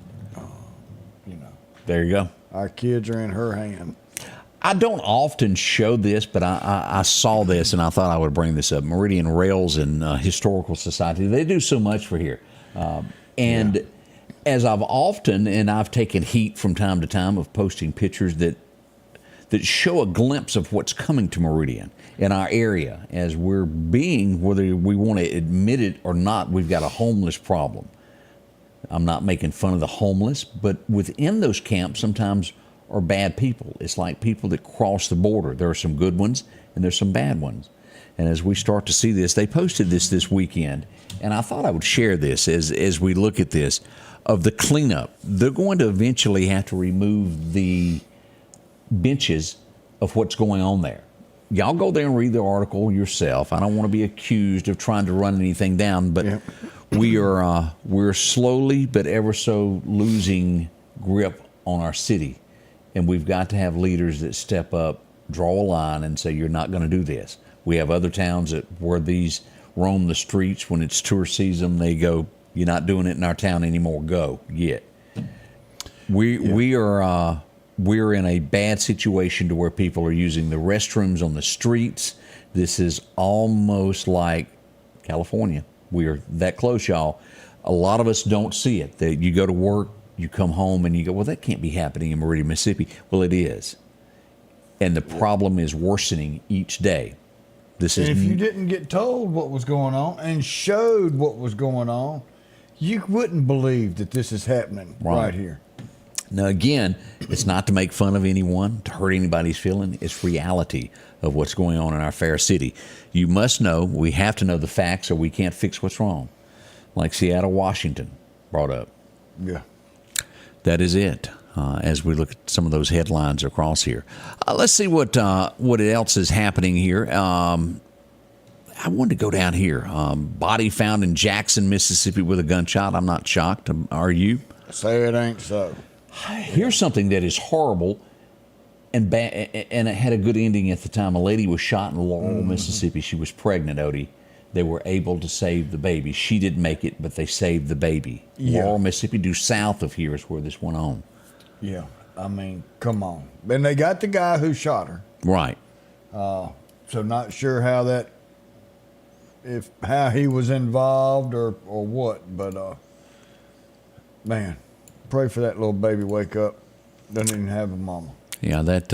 There you go. Our kids are in her hand. I don't often show this, but I saw this and I thought I would bring this up. Meridian Rails and Historical Society, they do so much for here. As I've taken heat from time to time of posting pictures that show a glimpse of what's coming to Meridian in our area, as we're being, whether we want to admit it or not, we've got a homeless problem. I'm not making fun of the homeless, but within those camps sometimes are bad people. It's like people that cross the border. There are some good ones and there's some bad ones. And as we start to see this, they posted this weekend, and I thought I would share this as we look at this, of the cleanup. They're going to eventually have to remove the benches of what's going on there. Y'all go there and read the article yourself. I don't want to be accused of trying to run anything down, but we're slowly but ever so losing grip on our city. And we've got to have leaders that step up, draw a line, and say, you're not going to do this. We have other towns where these roam the streets. When it's tourist season, they go, you're not doing it in our town anymore. Go get. We're in a bad situation to where people are using the restrooms on the streets. This is almost like California. We are that close, y'all. A lot of us don't see it. That you go to work, you come home, and you go, well, that can't be happening in Meridian, Mississippi. Well, it is, and the problem is worsening each day. And if you didn't get told what was going on and showed what was going on, you wouldn't believe that this is happening right here. Now, again, it's not to make fun of anyone, to hurt anybody's feeling. It's reality of what's going on in our fair city. You must know, we have to know the facts, or we can't fix what's wrong. Like Seattle, Washington brought up. Yeah. That is it. As we look at some of those headlines across here. Let's see what else is happening here. I wanted to go down here. Body found in Jackson, Mississippi with a gunshot. I'm not shocked. Are you? Say it ain't so. Here's something that is horrible and bad, and it had a good ending at the time. A lady was shot in Laurel, Mississippi. She was pregnant, Odie. They were able to save the baby. She didn't make it, but they saved the baby. Yeah. Laurel, Mississippi, due south of here is where this went on. Yeah, come on. And they got the guy who shot her. Right. So not sure how he was involved or what, but man, pray for that little baby wake up. Doesn't even have a mama. Yeah, that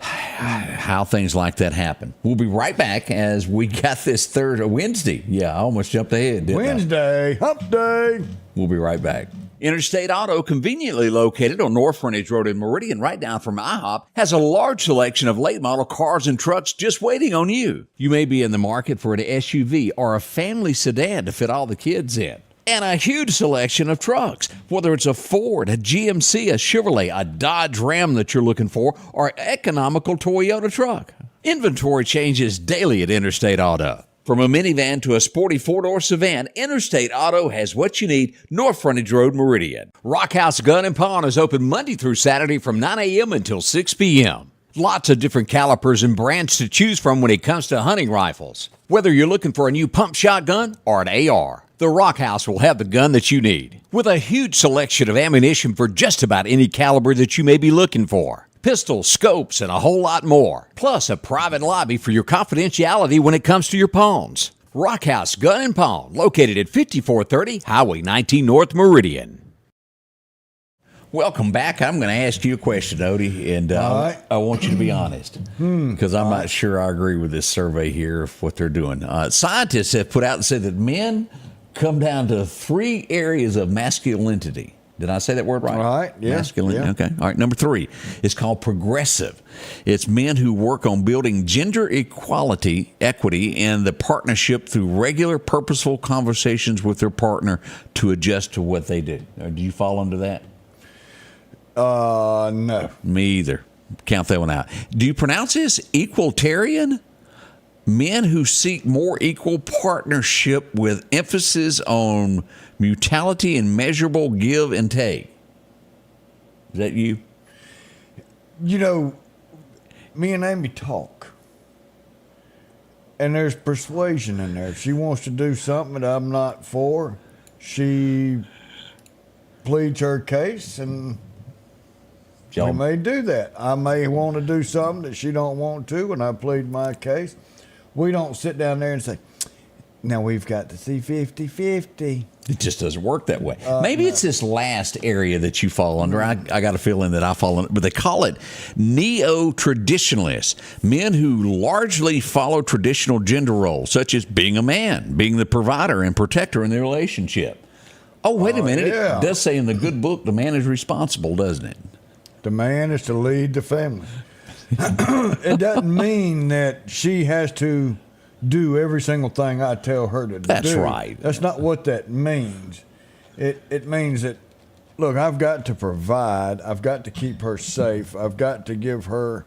how things like that happen. We'll be right back as we got this Wednesday. Yeah, I almost jumped ahead, didn't Wednesday, hump day. We'll be right back. Interstate Auto, conveniently located on North Frontage Road in Meridian, right down from IHOP, has a large selection of late model cars and trucks just waiting on you. You may be in the market for an SUV or a family sedan to fit all the kids in. And a huge selection of trucks, whether it's a Ford, a GMC, a Chevrolet, a Dodge Ram that you're looking for, or economical Toyota truck. Inventory changes daily at Interstate Auto. From a minivan to a sporty four-door sedan, Interstate Auto has what you need. North Frontage Road, Meridian. Rockhouse Gun and Pawn is open Monday through Saturday from 9 a.m. until 6 p.m. Lots of different calibers and brands to choose from when it comes to hunting rifles. Whether you're looking for a new pump shotgun or an AR, the Rockhouse will have the gun that you need. With a huge selection of ammunition for just about any caliber that you may be looking for. Pistols, scopes, and a whole lot more. Plus a private lobby for your confidentiality when it comes to your pawns. Rockhouse Gun and Pawn, located at 5430 Highway 19 North Meridian. Welcome back. I'm going to ask you a question, Odie, and right. I want you to be honest, because I'm not sure I agree with this survey here of what they're doing. Scientists have put out and said that men come down to 3 areas of masculinity. Did I say that word right? Right, yeah. Masculine, yeah. okay. All right, number 3 is called progressive. It's men who work on building gender equity, and the partnership through regular, purposeful conversations with their partner to adjust to what they do. Do you fall under that? No. Me either. Count that one out. Do you pronounce this equalitarian? Men who seek more equal partnership with emphasis on mutuality and measurable give and take. Is that you? You know, me and Amy talk. And there's persuasion in there. If she wants to do something that I'm not for, she pleads her case, and we may do that. I may want to do something that she don't want to, and I plead my case. We don't sit down there and say, now we've got to see 50-50. It just doesn't work that way. Maybe it's this last area that you fall under. I got a feeling that I fall under, but they call it neo-traditionalists, men who largely follow traditional gender roles, such as being a man, being the provider and protector in the relationship. Oh, wait a minute. Yeah. It does say in the good book, the man is responsible, doesn't it? The man is to lead the family. It doesn't mean that she has to do every single thing I tell her to do. That's right. That's not what that means. It means that, look, I've got to provide. I've got to keep her safe. I've got to give her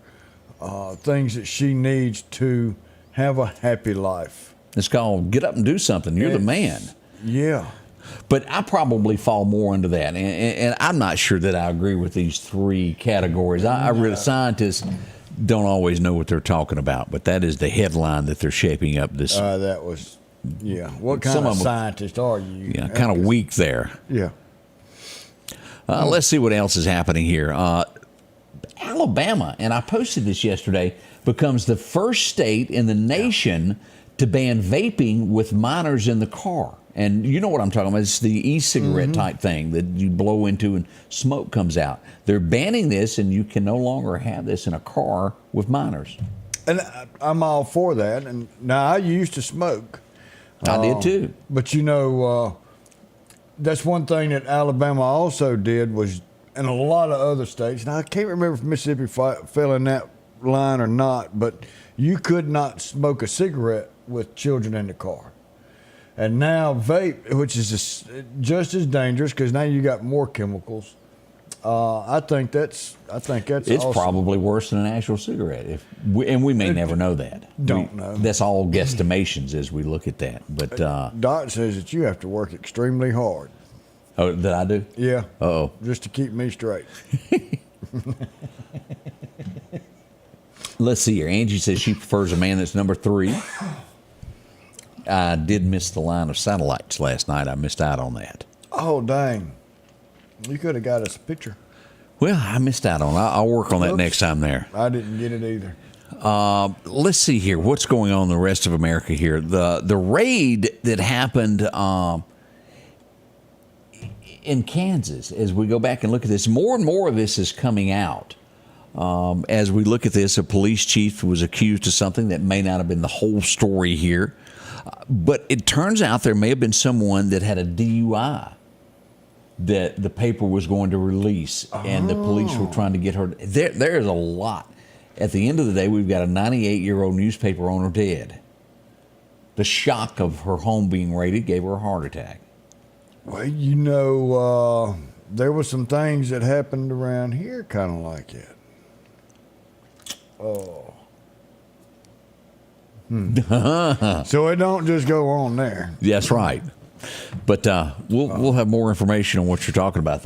things that she needs to have a happy life. It's called get up and do something. You're the man. Yeah. But I probably fall more into that, and I'm not sure that I agree with these 3 categories. I really, scientists don't always know what they're talking about, but that is the headline that they're shaping up this. That was, yeah. What kind of scientist are you? Yeah, kind of weak there. Yeah. Let's see what else is happening here. Alabama, and I posted this yesterday, becomes the first state in the nation to ban vaping with minors in the car. And you know what I'm talking about. It's the e-cigarette type thing that you blow into and smoke comes out. They're banning this, and you can no longer have this in a car with minors. And I'm all for that. And now, I used to smoke. I did too. But, you know, that's one thing that Alabama also did was, and a lot of other states, now I can't remember if Mississippi fell in that line or not, but you could not smoke a cigarette with children in the car. And now vape, which is just as dangerous because now you got more chemicals. I think that's It's awesome. probably worse than an actual cigarette, and we may never know that. Don't know. That's all guesstimations as we look at that. But Doc says that you have to work extremely hard. oh, that I do? Yeah. Uh-oh. Just to keep me straight. Let's see here. Angie says she prefers a man that's number 3. I did miss the line of satellites last night. I missed out on that. Oh, dang. You could have got us a picture. Well, I missed out on it. I'll work on that Oops. next time there. I didn't get it either. Let's see here. What's going on in the rest of America here? The raid that happened in Kansas, as we go back and look at this, more and more of this is coming out. As we look at this, a police chief was accused of something that may not have been the whole story here. But it turns out there may have been someone that had a DUI that the paper was going to release, and the police were trying to get her. There's a lot. At the end of the day, we've got a 98-year-old newspaper owner dead. The shock of her home being raided gave her a heart attack. Well, you know, there were some things that happened around here kind of like that. Oh. So it don't just go on there. That's right. But we'll have more information on what you're talking about.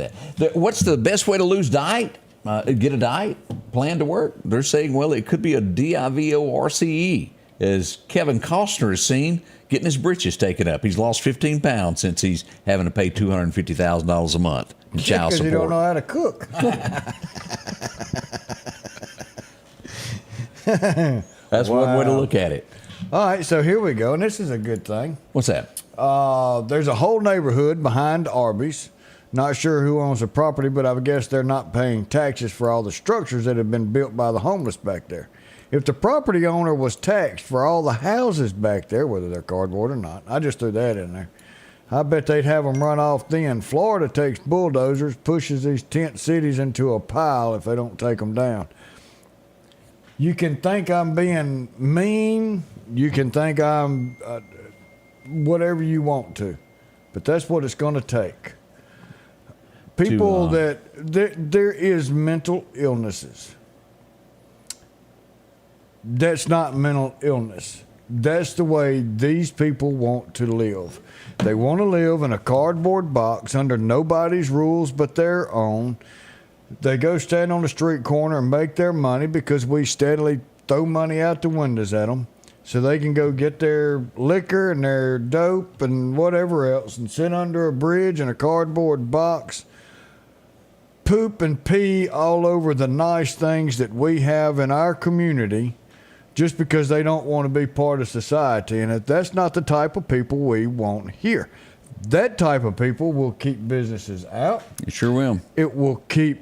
What's the best way to lose diet? Get a diet plan to work. They're saying, well, it could be a DIVORCE, as Kevin Costner is seen getting his britches taken up. He's lost 15 pounds since he's having to pay $250,000 a month in child support. Because he don't know how to cook. That's one way to look at it. All right, so here we go, and this is a good thing. What's that? There's a whole neighborhood behind Arby's. Not sure who owns the property, but I guess they're not paying taxes for all the structures that have been built by the homeless back there. If the property owner was taxed for all the houses back there, whether they're cardboard or not, I just threw that in there. I bet they'd have them run off then. Florida takes bulldozers, pushes these tent cities into a pile if they don't take them down. You can think I'm being mean. You can think I'm whatever you want to. But that's what it's going to take. People there is mental illnesses. That's not mental illness. That's the way these people want to live. They want to live in a cardboard box under nobody's rules but their own. They go stand on the street corner and make their money because we steadily throw money out the windows at them so they can go get their liquor and their dope and whatever else and sit under a bridge in a cardboard box, poop and pee all over the nice things that we have in our community just because they don't want to be part of society. And that's not the type of people we want here. That type of people will keep businesses out. It sure will. It will keep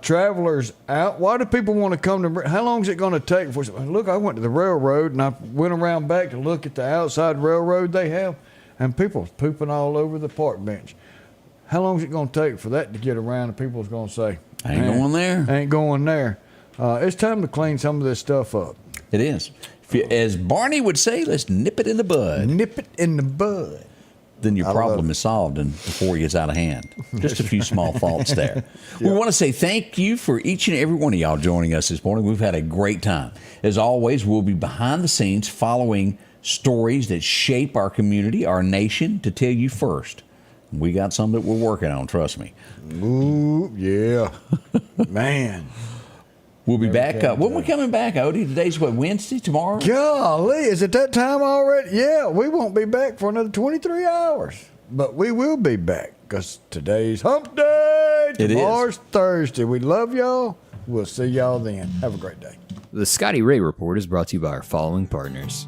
travelers out. Why do people want to come to? How long is it going to take? Look, I went to the railroad and I went around back to look at the outside railroad they have, and people's pooping all over the park bench. How long is it going to take for that to get around and people's going to say, ain't going there. Ain't going there. It's time to clean some of this stuff up. It is. As Barney would say, let's nip it in the bud. Nip it in the bud. Then your problem is solved before it gets out of hand. Just a few small faults there. We want to say thank you for each and every one of y'all joining us this morning. We've had a great time. As always, we'll be behind the scenes following stories that shape our community, our nation, to tell you first. We got some that we're working on, trust me. Ooh, yeah. Man. We'll be back. When we coming back, Odie? Today's what, Wednesday? Tomorrow? Golly, is it that time already? Yeah, we won't be back for another 23 hours. But we will be back because today's hump day. Tomorrow's Thursday. We love y'all. We'll see y'all then. Have a great day. The Scotty Ray Report is brought to you by our following partners.